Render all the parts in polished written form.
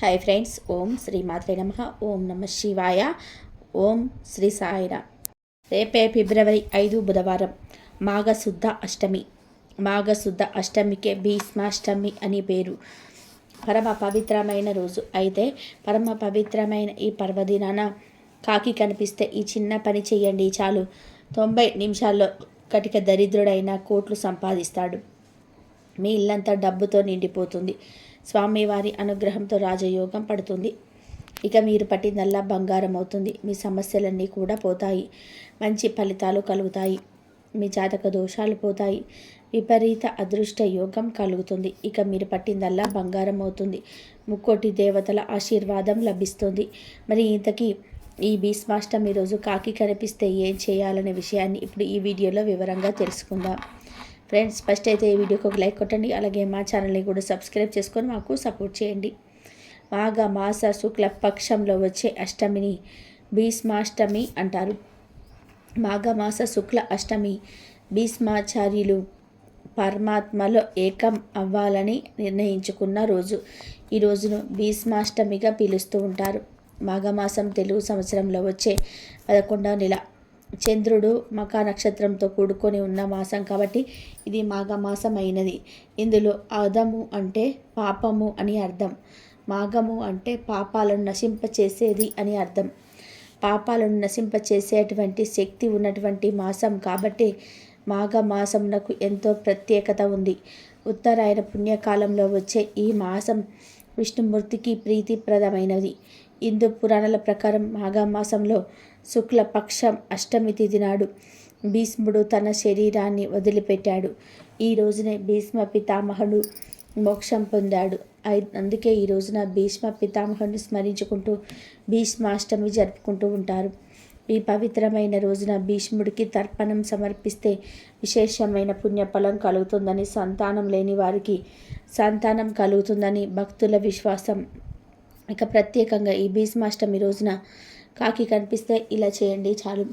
Hi friends, ఓం శ్రీ మాత్రే నమః. ఓం నమ శివాయ. ఓం శ్రీ సాయిరా. రేపే ఫిబ్రవరి 5 బుధవారం, మాఘశుద్ధ అష్టమి. మాఘశుద్ధ అష్టమికే భీష్మాష్టమి అని పేరు. పరమ పవిత్రమైన రోజు. అయితే పరమ పవిత్రమైన ఈ పర్వదినాన కాకి కనిపిస్తే ఈ చిన్న పని చేయండి చాలు. 90 నిమిషాల్లో కటిక దరిద్రుడైన కోట్లు సంపాదిస్తాడు. మీ ఇల్లంతా డబ్బుతో నిండిపోతుంది. స్వామివారి అనుగ్రహంతో రాజయోగం పడుతుంది. ఇక మీరు పట్టిందల్లా బంగారం అవుతుంది. మీ సమస్యలన్నీ కూడా పోతాయి. మంచి ఫలితాలు కలుగుతాయి. మీ జాతక దోషాలు పోతాయి. విపరీత అదృష్ట యోగం కలుగుతుంది. ఇక మీరు పట్టిందల్లా బంగారం అవుతుంది. ముక్కోటి దేవతల ఆశీర్వాదం లభిస్తుంది. మరి ఇంతకీ ఈ భీష్మాష్టమి రోజు కాకి కనిపిస్తే ఏం చేయాలనే విషయాన్ని ఇప్పుడు ఈ వీడియోలో వివరంగా తెలుసుకుందాం. ఫ్రెండ్స్, ఫస్ట్ అయితే ఈ వీడియోకి ఒక లైక్ కొట్టండి. అలాగే మా ఛానల్ని కూడా సబ్స్క్రైబ్ చేసుకొని మాకు సపోర్ట్ చేయండి. మాఘ మాస శుక్ల పక్షంలో వచ్చే అష్టమిని భీష్మాష్టమి అంటారు. మాఘమాస శుక్ల అష్టమి భీష్మాచార్యులు పరమాత్మలో ఏకం అవ్వాలని నిర్ణయించుకున్న రోజు. ఈ రోజును భీష్మాష్టమిగా పిలుస్తూ ఉంటారు. మాఘమాసం తెలుగు సంవత్సరంలో వచ్చే 11వ నెల. చంద్రుడు మకా నక్షత్రంతో కూడుకొని ఉన్న మాసం కాబట్టి ఇది మాఘమాసం అయినది. ఇందులో అదము అంటే పాపము అని అర్థం. మాఘము అంటే పాపాలను నశింపచేసేది అని అర్థం. పాపాలను నశింపచేసేటువంటి శక్తి ఉన్నటువంటి మాసం కాబట్టి మాఘమాసమునకు ఎంతో ప్రత్యేకత ఉంది. ఉత్తరాయణ పుణ్యకాలంలో వచ్చే ఈ మాసం విష్ణుమూర్తికి ప్రీతిప్రదమైనది. హిందూ పురాణాల ప్రకారం మాఘమాసంలో శుక్లపక్షం అష్టమి తిథి నాడు భీష్ముడు తన శరీరాన్ని వదిలిపెట్టాడు. ఈ రోజునే భీష్మ పితామహుడు మోక్షం పొందాడు. అందుకే ఈ రోజున భీష్మ పితామహుడిని స్మరించుకుంటూ భీష్మాష్టమి జరుపుకుంటూ ఉంటారు. ఈ పవిత్రమైన రోజున భీష్ముడికి తర్పణం సమర్పిస్తే విశేషమైన పుణ్యఫలం కలుగుతుందని, సంతానం లేని వారికి సంతానం కలుగుతుందని భక్తుల విశ్వాసం. ఇక ప్రత్యేకంగా ఈ భీష్మాష్టమి రోజున కాకి కనిపిస్తే ఇలా చేయండి చాలు.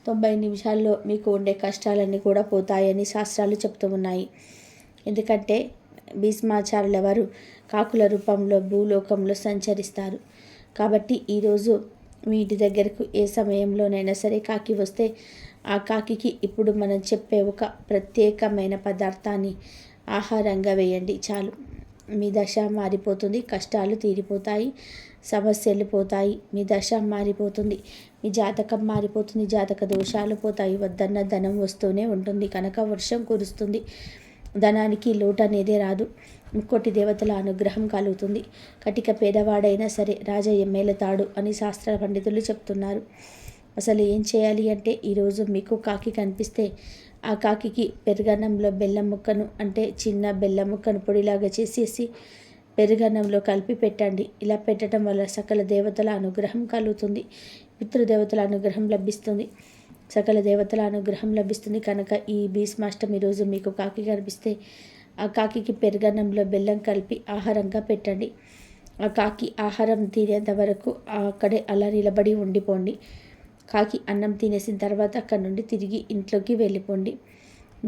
90 నిమిషాల్లో మీకు ఉండే కష్టాలన్నీ కూడా పోతాయని శాస్త్రాలు చెప్తూ ఉన్నాయి. ఎందుకంటే భీష్మాచార్యుల వారు కాకుల రూపంలో భూలోకంలో సంచరిస్తారు. కాబట్టి ఈరోజు మీ ఇంటి దగ్గరకు ఏ సమయంలోనైనా సరే కాకి వస్తే ఆ కాకికి ఇప్పుడు మనం చెప్పే ఒక ప్రత్యేకమైన పదార్థాన్ని ఆహారంగా వేయండి చాలు. మీ దశ మారిపోతుంది. కష్టాలు తీరిపోతాయి. సమస్యలు పోతాయి. మీ దశ మారిపోతుంది. మీ జాతకం మారిపోతుంది. జాతక దోషాలు పోతాయి. వద్దన్న ధనం వస్తూనే ఉంటుంది. కనుక వర్షం కురుస్తుంది. ధనానికి లోటు అనేది రాదు. ముక్కోటి దేవతల అనుగ్రహం కలుగుతుంది. కటిక పేదవాడైనా సరే రాజా ఎమ్మెల్యేతాడు అని శాస్త్ర పండితులు చెప్తున్నారు. అసలు ఏం చేయాలి అంటే ఈరోజు మీకు కాకి కనిపిస్తే ఆ కాకికి పెరుగన్నంలో బెల్లం ముక్కను, అంటే చిన్న బెల్లం ముక్కను పొడిలాగా చేసేసి పెరుగన్నంలో కలిపి పెట్టండి. ఇలా పెట్టడం వల్ల సకల దేవతల అనుగ్రహం కలుగుతుంది. పితృదేవతల అనుగ్రహం లభిస్తుంది. సకల దేవతల అనుగ్రహం లభిస్తుంది. కనుక ఈ భీష్మాష్టమి రోజు మీకు కాకి కనిపిస్తే ఆ కాకికి పెరుగన్నంలో బెల్లం కలిపి ఆహారంగా పెట్టండి. ఆ కాకి ఆహారం తినేంత వరకు అక్కడే అలా నిలబడి ఉండిపోండి. కాకి అన్నం తినేసిన తర్వాత అక్కడి నుండి తిరిగి ఇంట్లోకి వెళ్ళిపోండి.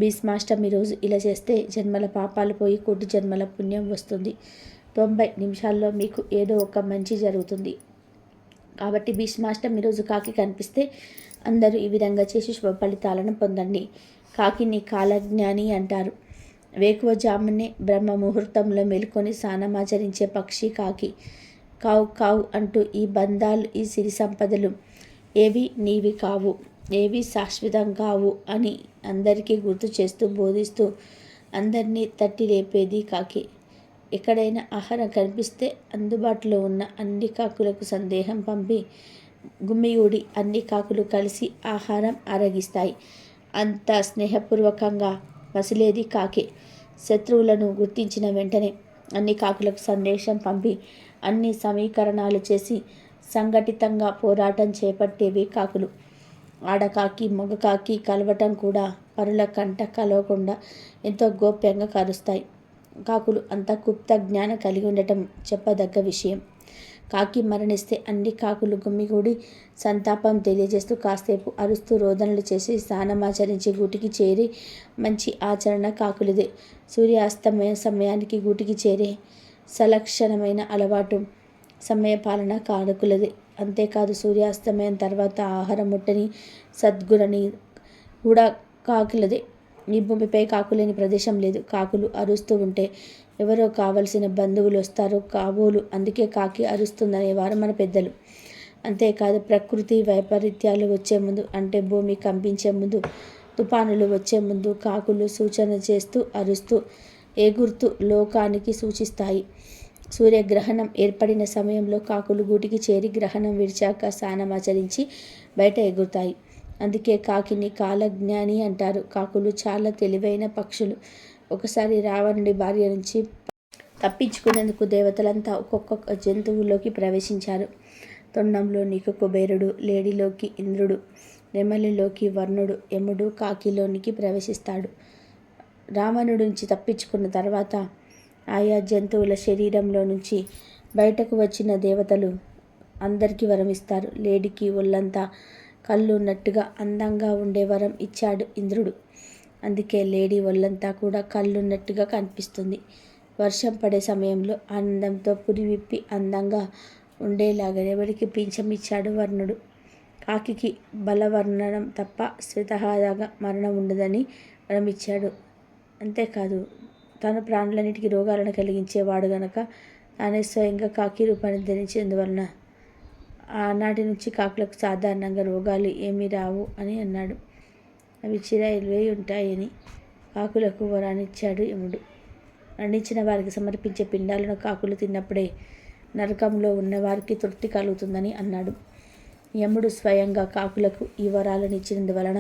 భీష్మాష్టమి రోజు ఇలా చేస్తే జన్మల పాపాలు పోయి కోటి జన్మల పుణ్యం వస్తుంది. 90 నిమిషాల్లో మీకు ఏదో ఒక మంచి జరుగుతుంది. కాబట్టి భీష్మాష్టమి రోజు కాకి కనిపిస్తే అందరూ ఈ విధంగా చేసి శుభ ఫలితాలను పొందండి. కాకిని కాలజ్ఞాని అంటారు. వేకువజామునే బ్రహ్మ ముహూర్తంలో మేల్కొని స్నానమాచరించే పక్షి కాకి. కావు కావు అంటూ ఈ బంధాలు, ఈ సిరి సంపదలు ఏవి నీవి కావు, ఏవి శాశ్వతం కావు అని అందరికీ గుర్తు చేస్తూ బోధిస్తూ అందరినీ తట్టి లేపేది కాకి. ఎక్కడైనా ఆహారం కనిపిస్తే అందుబాటులో ఉన్న అన్ని కాకులకు సందేహం పంపి గుమ్మిగూడి అన్ని కాకులు కలిసి ఆహారం అరగిస్తాయి. అంత స్నేహపూర్వకంగా మసిలేది కాకే. శత్రువులను గుర్తించిన వెంటనే అన్ని కాకులకు సందేశం పంపి అన్ని సమీకరణాలు చేసి సంఘటితంగా పోరాటం చేపట్టేవి కాకులు. ఆడకాకి మగకాకి కలవటం కూడా పరుల కంట కలవకుండా ఎంతో గోప్యంగా కరుస్తాయి. కాకులు అంత గుప్త జ్ఞానం కలిగి ఉండటం చెప్పదగ్గ విషయం. కాకి మరణిస్తే అన్ని కాకులు గుమ్మిగూడి సంతాపం తెలియజేస్తూ కాసేపు అరుస్తూ రోదనలు చేసి స్నానమాచరించి గూటికి చేరి మంచి ఆచరణ కాకులదే. సూర్యాస్తమయ సమయానికి గూటికి చేరే సలక్షణమైన అలవాటు సమయపాలన కారకులది. అంతేకాదు సూర్యాస్తమయం తర్వాత ఆహారం ముట్టని సద్గుణని కూడా కాకులదే. ఈ భూమిపై కాకులేని ప్రదేశం లేదు. కాకులు అరుస్తూ ఉంటే ఎవరో కావలసిన బంధువులు వస్తారో కాబోలు, అందుకే కాకి అరుస్తుందనేవారు మన పెద్దలు. అంతేకాదు ప్రకృతి వైపరీత్యాలు వచ్చే ముందు, అంటే భూమి కంపించే ముందు, తుఫానులు వచ్చే ముందు కాకులు సూచన చేస్తూ అరుస్తూ ఎగురుతూ లోకానికి సూచిస్తాయి. సూర్యగ్రహణం ఏర్పడిన సమయంలో కాకులు గూటికి చేరి గ్రహణం విడిచాక స్నానమాచరించి బయట ఎగురుతాయి. అందుకే కాకిని కాలజ్ఞాని అంటారు. కాకులు చాలా తెలివైన పక్షులు. ఒకసారి రావణుడి భార్య నుంచి తప్పించుకునేందుకు దేవతలంతా ఒక్కొక్క జంతువులోకి ప్రవేశించారు. తొండంలోనికి కుబేరుడు, లేడిలోకి ఇంద్రుడు, నెమలిలోకి వర్ణుడు, యముడు కాకిలోనికి ప్రవేశిస్తాడు. రావణుడి నుంచి తప్పించుకున్న తర్వాత ఆయా జంతువుల శరీరంలో నుంచి బయటకు వచ్చిన దేవతలు అందరికీ వరం ఇస్తారు. లేడికి ఒళ్ళంతా కళ్ళు ఉన్నట్టుగా అందంగా ఉండే వరం ఇచ్చాడు ఇంద్రుడు. అందుకే లేడీ ఒళ్ళంతా కూడా కళ్ళున్నట్టుగా కనిపిస్తుంది. వర్షం పడే సమయంలో ఆనందంతో పురి విప్పి అందంగా ఉండేలాగా ఎవరికి పింఛం ఇచ్చాడు వర్ణుడు. కాకికి బలవర్ణనం తప్ప స్వతహాగా మరణం ఉండదని వరం ఇచ్చాడు. అంతేకాదు తన ప్రాణులన్నిటికీ రోగాలను కలిగించేవాడు గనక తానే స్వయంగా కాకి రూపాన్ని ధరించేందువలన ఆనాటి నుంచి కాకులకు సాధారణంగా రోగాలు ఏమీ రావు అని అన్నాడు. అవి చిరాయిలై ఉంటాయని కాకులకు వరాన్నిచ్చాడు యముడు. మరణించిన వారికి సమర్పించే పిండాలను కాకులు తిన్నప్పుడే నరకంలో ఉన్న వారికి తృప్తి కలుగుతుందని అన్నాడు. యముడు స్వయంగా కాకులకు ఈ వరాలను ఇచ్చినందువలన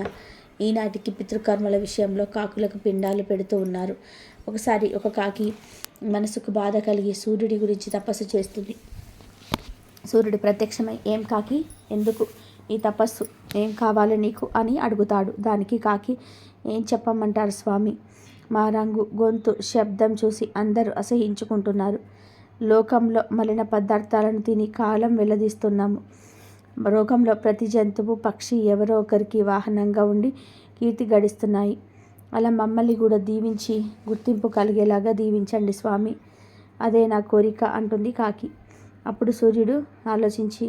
ఈనాటికి పితృకర్మల విషయంలో కాకులకు పిండాలు పెడుతూ ఉన్నారు. ఒకసారి ఒక కాకి మనసుకు బాధ కలిగి సూర్యుడి గురించి తపస్సు చేస్తుంది. సూర్యుడు ప్రత్యక్షమై, ఏం కాకి, ఎందుకు ఈ తపస్సు, ఏం కావాలి నీకు అని అడుగుతాడు. దానికి కాకి, ఏం చెప్పమంటారు స్వామి, మా రంగు, గొంతు, శబ్దం చూసి అందరూ అసహించుకుంటున్నారు. లోకంలో మలిన పదార్థాలను తిని కాలం వెల్లదీస్తున్నాము. లోకంలో ప్రతి జంతువు, పక్షి ఎవరో ఒకరికి వాహనంగా ఉండి కీర్తి గడిస్తున్నాయి. అలా మమ్మల్ని కూడా దీవించి గుర్తింపు కలిగేలాగా దీవించండి స్వామి, అదే నా కోరిక అంటుంది కాకి. అప్పుడు సూర్యుడు ఆలోచించి,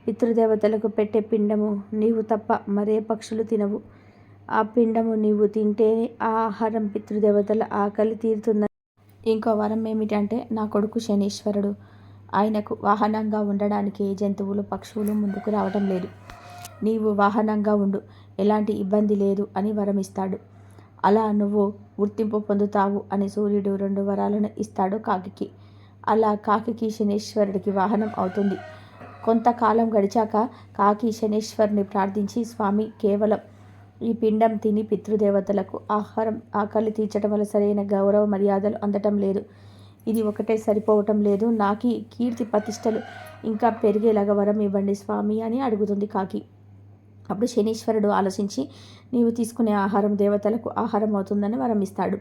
పితృదేవతలకు పెట్టే పిండము నీవు తప్ప మరే పక్షులు తినవు. ఆ పిండము నీవు తింటేనే ఆ ఆహారం పితృదేవతల ఆకలి తీరుతుందని. ఇంకో వరం ఏమిటంటే, నా కొడుకు శనీశ్వరుడు, ఆయనకు వాహనంగా ఉండడానికి ఏ జంతువులు, పక్షువులు ముందుకు రావటం లేదు. నీవు వాహనంగా ఉండు, ఎలాంటి ఇబ్బంది లేదు అని వరమిస్తాడు. అలా నువ్వు గుర్తింపు పొందుతావు అని సూర్యుడు 2 వరాలను ఇస్తాడు కాకికి. అలా కాకికి శనీశ్వరుడికి వాహనం అవుతుంది. కొంతకాలం గడిచాక కాకి శనీశ్వరుని ప్రార్థించి, స్వామి, కేవలం ఈ పిండం తిని పితృదేవతలకు ఆకలి తీర్చడం వల్ల సరైన గౌరవ మర్యాదలు అందటం లేదు. ఇది ఒకటే సరిపోవటం లేదు. నాకి కీర్తి ప్రతిష్టలు ఇంకా పెరిగేలాగా వరం ఇవ్వండి స్వామి అని అడుగుతుంది కాకి. అప్పుడు శనీశ్వరుడు ఆలోచించి, నీవు తీసుకునే ఆహారం దేవతలకు ఆహారం అవుతుందని వరం ఇస్తాడు.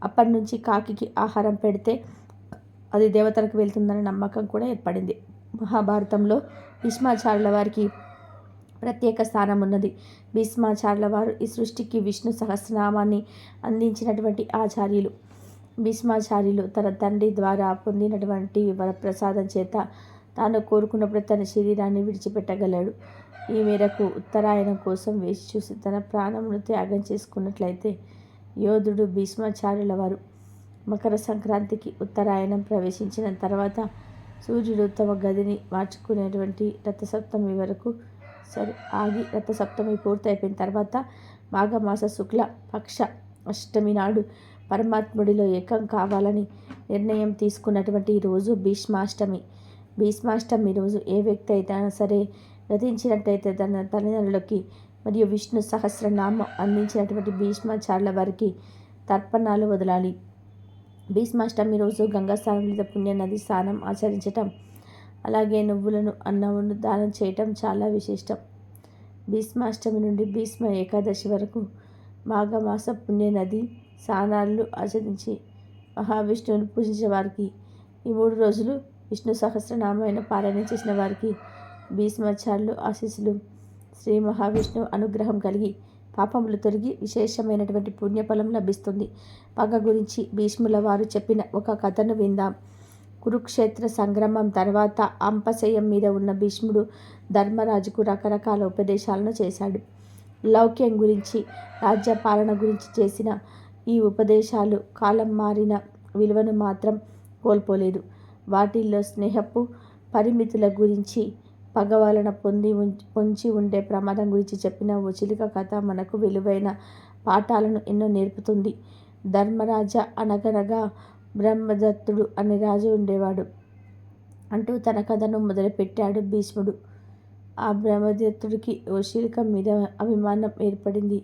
అప్పటి నుంచి కాకికి ఆహారం పెడితే అది దేవతలకు వెళ్తుందనే నమ్మకం కూడా ఏర్పడింది. మహాభారతంలో భీష్మాచార్యుల వారికి ప్రత్యేక స్థానం ఉన్నది. భీష్మాచార్యుల వారు ఈ సృష్టికి విష్ణు సహస్రనామాన్ని అందించినటువంటి ఆచార్యులు. భీష్మాచార్యులు తన తండ్రి ద్వారా పొందినటువంటి వరప్రసాదం చేత తాను కోరుకున్నప్పుడు తన శరీరాన్ని విడిచిపెట్టగలడు. ఈ మేరకు ఉత్తరాయణం కోసం వేచి చూసి తన ప్రాణమును త్యాగం చేసుకున్నట్లయితే యోధుడు భీష్మాచార్యుల వారు. మకర సంక్రాంతికి ఉత్తరాయణం ప్రవేశించిన తర్వాత సూర్యుడు తమ గదిని మార్చుకునేటువంటి రథసప్తమి వరకు ఆగి రథసప్తమి పూర్తయిపోయిన తర్వాత మాఘమాస శుక్ల పక్ష అష్టమి నాడు పరమాత్ముడిలో ఏకం కావాలని నిర్ణయం తీసుకున్నటువంటి రోజు భీష్మాష్టమి. భీష్మాష్టమి రోజు ఏ వ్యక్తి అయినా సరే గతించినట్టయితే తన తల్లిదండ్రులకి మరియు విష్ణు సహస్రనామం అందించినటువంటి భీష్మాచార్యుల వారికి తర్పణాలు వదలాలి. భీష్మాష్టమి రోజు గంగా స్నానం లేదా పుణ్య నది స్నానం ఆచరించటం, అలాగే నువ్వులను, అన్నమును దానం చేయటం చాలా విశిష్టం. భీష్మాష్టమి నుండి భీష్మ ఏకాదశి వరకు మాఘమాస పుణ్య నది స్నానాలు ఆచరించి మహావిష్ణువుని పూజించే వారికి, ఈ 3 రోజులు విష్ణు సహస్రనామైన పారాయణ చేసిన వారికి భీష్మాచార్యులు ఆశీస్సులు, శ్రీ మహావిష్ణువు అనుగ్రహం కలిగి పాపములు తొలగి విశేషమైనటువంటి పుణ్యఫలం లభిస్తుంది. పగ గురించి భీష్ముల వారు చెప్పిన ఒక కథను విందాం. కురుక్షేత్ర సంగ్రామం తర్వాత అంపశయ్యం మీద ఉన్న భీష్ముడు ధర్మరాజుకు రకరకాల ఉపదేశాలను చేశాడు. లౌక్యం గురించి, రాజ్యపాలన గురించి చేసిన ఈ ఉపదేశాలు కాలం మారిన విలువను మాత్రం కోల్పోలేదు. వాటిల్లో స్నేహపు పరిమితుల గురించి, పగ వలన పొంచి ఉండే ప్రమాదం గురించి చెప్పిన ఓ చిలుక కథ మనకు విలువైన పాఠాలను ఎన్నో నేర్పుతుంది. ధర్మరాజ అనగనగా బ్రహ్మదత్తుడు అనే రాజు ఉండేవాడు అంటూ తన కథను మొదలుపెట్టాడు భీష్ముడు. ఆ బ్రహ్మదత్తుడికి ఓ చిలుక మీద అభిమానం ఏర్పడింది.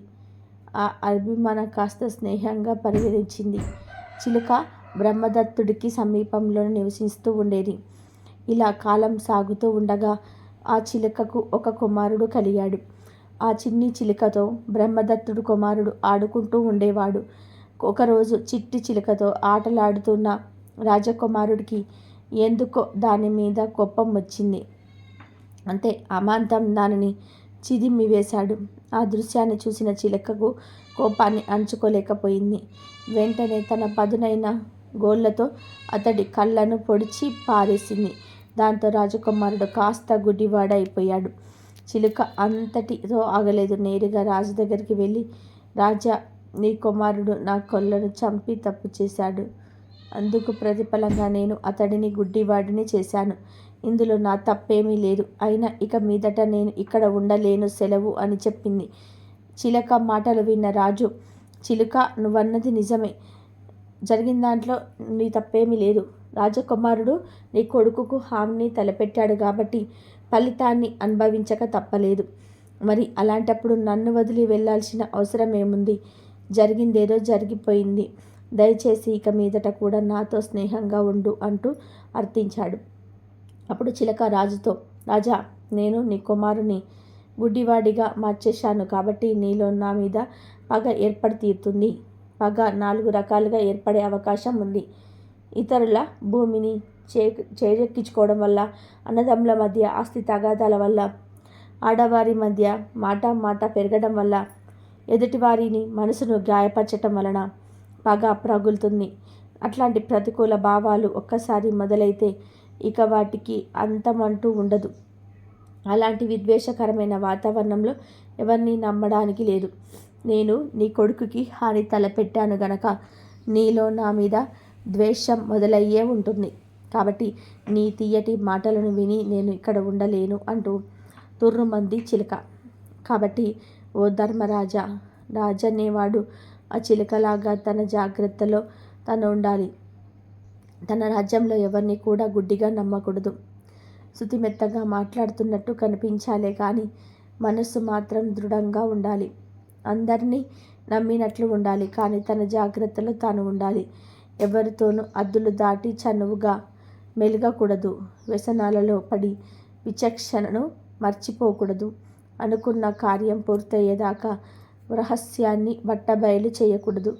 ఆ అభిమానం కాస్త స్నేహంగా పరిగణించింది. చిలుక బ్రహ్మదత్తుడికి సమీపంలోనే నివసిస్తూ ఉండేది. ఇలా కాలం సాగుతూ ఉండగా ఆ చిలుకకు ఒక కుమారుడు కలిగాడు. ఆ చిన్ని చిలుకతో బ్రహ్మదత్తుడు కుమారుడు ఆడుకుంటూ ఉండేవాడు. ఒకరోజు చిట్టి చిలుకతో ఆటలాడుతున్న రాజకుమారుడికి ఎందుకో దాని మీద కోపం వచ్చింది. అంతే అమాంతం దానిని చిదిమివేశాడు. ఆ దృశ్యాన్ని చూసిన చిలుకకు కోపాన్ని అణచుకోలేకపోయింది. వెంటనే తన పదునైన గోళ్లతో అతడి కళ్ళను పొడిచి పారేసింది. దాంతో రాజకుమారుడు కాస్త గుడ్డివాడైపోయాడు. చిలుక అంతటితో ఆగలేదు. నేరుగా రాజు దగ్గరికి వెళ్ళి, రాజా, నీ కుమారుడు నా కళ్ళను చంపి తప్పు చేశాడు. అందుకు ప్రతిఫలంగా నేను అతడిని గుడ్డివాడిని చేశాను. ఇందులో నా తప్పేమీ లేదు. అయినా ఇక మీదట నేను ఇక్కడ ఉండలేను, సెలవు అని చెప్పింది. చిలుక మాటలు విన్న రాజు, చిలుక, నువ్వన్నది నిజమే. జరిగిన దాంట్లో నీ తప్పేమీ లేదు. రాజకుమారుడు నీ కొడుకుకు హామీని తలపెట్టాడు కాబట్టి ఫలితాన్ని అనుభవించక తప్పలేదు. మరి అలాంటప్పుడు నన్ను వదిలి వెళ్ళాల్సిన అవసరం ఏముంది? జరిగిందేదో జరిగిపోయింది. దయచేసి ఇక మీదట కూడా నాతో స్నేహంగా ఉండు అంటూ అర్థించాడు. అప్పుడు చిలక రాజుతో, రాజా, నేను నీ కుమారుని గుడ్డివాడిగా మార్చేశాను కాబట్టి నీలో నా మీద పగ ఏర్పడి తీరుతుంది. పగ 4 రకాలుగా ఏర్పడే అవకాశం ఉంది. ఇతరుల భూమిని చేజెక్కించుకోవడం వల్ల, అన్నదమ్ముల మధ్య ఆస్తి తగాదాల వల్ల, ఆడవారి మధ్య మాట పెరగడం వల్ల, ఎదుటివారిని మనసును గాయపరచటం వలన పగ ప్రగులుతుంది. అట్లాంటి ప్రతికూల భావాలు ఒక్కసారి మొదలైతే ఇక వాటికి అంతమంటూ ఉండదు. అలాంటి విద్వేషకరమైన వాతావరణంలో ఎవరిని నమ్మడానికి లేదు. నేను నీ కొడుకుకి హాని తలపెట్టాను గనక నీలో నా మీద ద్వేషం మొదలయ్యే ఉంటుంది. కాబట్టి నీ తీయటి మాటలను విని నేను ఇక్కడ ఉండలేను అంటూ తుర్రుమంది చిలుక. కాబట్టి ఓ ధర్మరాజా, రాజనేవాడు ఆ చిలుకలాగా తన జాగ్రత్తలో తను ఉండాలి. తన రాజ్యంలో ఎవరిని కూడా గుడ్డిగా నమ్మకూడదు. శుతిమెత్తగా మాట్లాడుతున్నట్టు కనిపించాలే కానీ మనస్సు మాత్రం దృఢంగా ఉండాలి. అందరినీ నమ్మినట్లు ఉండాలి కానీ తన జాగ్రత్తలో తాను ఉండాలి. ఎవరితోనూ అద్దులు దాటి చనువుగా మెలగకూడదు. వ్యసనాలలో పడి విచక్షణను మర్చిపోకూడదు. అనుకున్న కార్యం పూర్తయ్యేదాకా రహస్యాన్ని బట్టబయలు చేయకూడదు.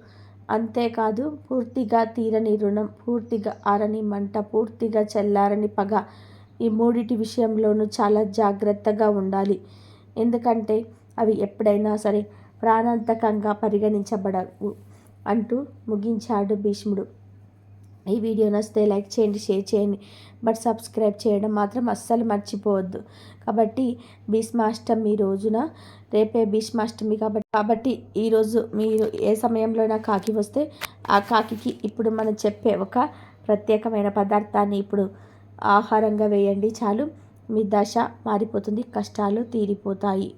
అంతేకాదు పూర్తిగా తీరని రుణం, పూర్తిగా ఆరని మంట, పూర్తిగా చల్లారని పగ, ఈ మూడిటి విషయంలోనూ చాలా జాగ్రత్తగా ఉండాలి. ఎందుకంటే అవి ఎప్పుడైనా సరే ప్రాణాంతకంగా పరిగణించబడవు అంటూ ముగించాడు భీష్ముడు. ఈ వీడియో నచ్చితే లైక్ చేయండి, షేర్ చేయండి, బట్ సబ్స్క్రైబ్ చేయడం మాత్రం అస్సలు మర్చిపోవద్దు. కాబట్టి భీష్మాష్టమి రోజున, రేపే భీష్మాష్టమి కాబట్టి ఈరోజు మీరు ఏ సమయంలోనా కాకి వస్తే ఆ కాకికి ఇప్పుడు మనం చెప్పే ఒక ప్రత్యేకమైన పదార్థాన్ని ఇప్పుడు ఆహారంగా వేయండి. చాలు, మీ దశ మారిపోతుంది, కష్టాలు తీరిపోతాయి.